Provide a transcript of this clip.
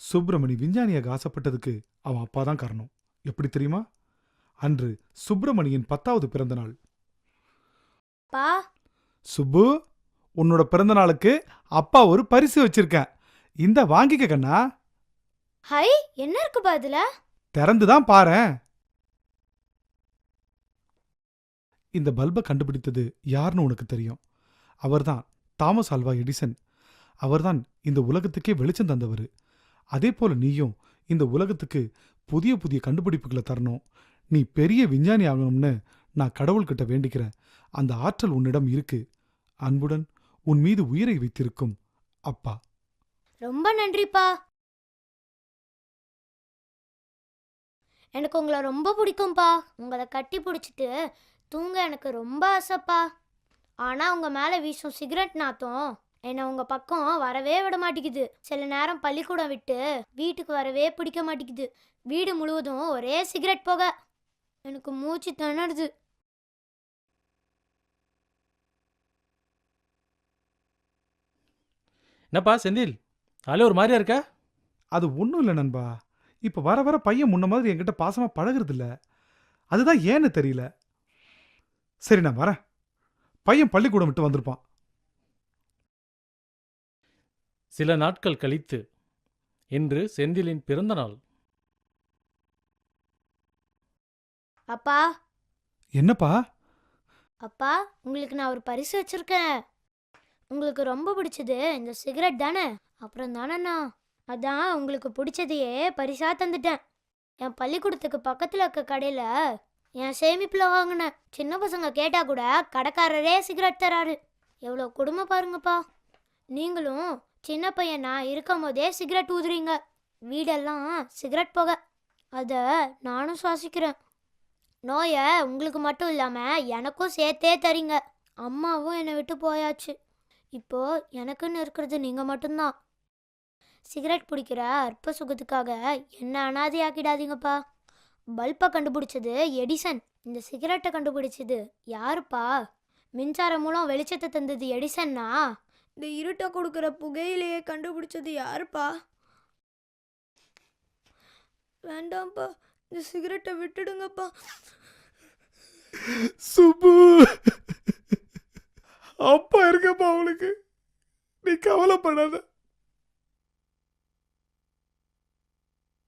சுப்பிரமணி விஞ்ஞானியாக ஆசைப்பட்டதுக்கு அவன் அப்பா தான் காரணம். எப்படி தெரியுமா? அன்று சுப்பிரமணியின் 10வது பிறந்த நாள். பா சுப்பு, உன்னோட பிறந்த நாளுக்கு அப்பா ஒரு பரிசு வச்சிருக்கேன். இந்த வாங்கிக்க கண்ணா. ஹை, என்ன இருக்குப்பா இதுல? திறந்துதான் பாரேன். இந்த பல்பை கண்டுபிடித்தது யாருன்னு உனக்கு தெரியும். அவர்தான் தாமஸ் ஆல்வா எடிசன். அவர்தான் இந்த உலகத்துக்கே வெளிச்சம் தந்தவர். அதே போல நீயும் இந்த உலகத்துக்கு புதிய புதிய கண்டுபிடிப்புகளை தரணும். நீ பெரிய விஞ்ஞானி ஆகணும்னு நான் கடவுள்கிட்ட வேண்டிக்கிறேன். அந்த ஆற்றல் உன்னிடம் இருக்கு. அன்புடன் உன் மீது உயிரை வைத்திருக்கும் அப்பா. ரொம்ப நன்றிப்பா. எனக்கு உங்களை ரொம்ப பிடிக்கும்பா. உங்களை கட்டி பிடிச்சிட்டு தூங்க எனக்கு ரொம்ப ஆசைப்பா. ஆனா உங்க மேல வீசும் சிகரெட் நாத்தம் என்னை உங்க பக்கம் வரவே விட மாட்டேங்குது. சில நேரம் பள்ளிக்கூடம் விட்டு வீட்டுக்கு வரவே பிடிக்க மாட்டேங்குது. வீடு முழுவதும் ஒரே சிகரெட் போக எனக்கு மூச்சு திணறுது. என்னப்பா செந்தில், அதில் ஒரு மாதிரியா இருக்கா? அது ஒன்றும் இல்லை நண்பா. இப்போ வர வர பையன் முன்ன மாதிரி என்கிட்ட பாசமா பழகுறதில்ல. அதுதான் ஏன்னு தெரியல. சரி, நான் வரேன். பையன் பள்ளிக்கூடம் விட்டு வந்திருப்பான். சில நாட்கள் கழித்து இன்று செந்திலின் பிறந்த நாள். அப்பா என்னப்பா? அப்பா, உங்களுக்கு நான் ஒரு பரிசு வச்சிருக்கேன். உங்களுக்கு ரொம்ப பிடிச்சது இந்த சிகரெட் தானே? அப்புறம் தானேண்ணா, அதான் உங்களுக்கு பிடிச்சதையே பரிசா தந்துட்டேன். என் பள்ளிக்கூடத்துக்கு பக்கத்தில் இருக்க கடையில் என் சேமிப்பில் வாங்கினேன். சின்ன பசங்க கேட்டால் கூட கடைக்காரரே சிகரெட் தராரு. எவ்வளோ கொடுமை பாருங்கப்பா. நீங்களும் சின்ன பையனா இருக்கும் போதே சிகரெட் ஊதுறீங்க. வீடெல்லாம் சிகரெட் போக அதை நானும் சுவாசிக்கிறேன். நோயை உங்களுக்கு மட்டும் இல்லாமல் எனக்கும் சேர்த்தே தரீங்க. அம்மாவும் என்னை விட்டு போயாச்சு. இப்போ எனக்குன்னு இருக்கிறது நீங்கள் மட்டும்தான். சிகரெட் பிடிக்கிற அற்ப சுகத்துக்காக என்ன அனாதையாக்கிடாதீங்கப்பா. பல்பை கண்டுபிடிச்சது எடிசன். இந்த சிகரெட்டை கண்டுபிடிச்சது யாருப்பா? மின்சாரம் மூலம் வெளிச்சத்தை தந்தது எடிசன்னா, இந்த இருட்டை கொடுக்குற புகையிலையே கண்டுபிடிச்சது யாருப்பா? வேண்டாம்ப்பா, இந்த சிகரெட்டை விட்டுடுங்கப்பா. சுப்பு, அப்பா இருக்கப்பா அவளுக்கு. நீ கவலைப்படாத.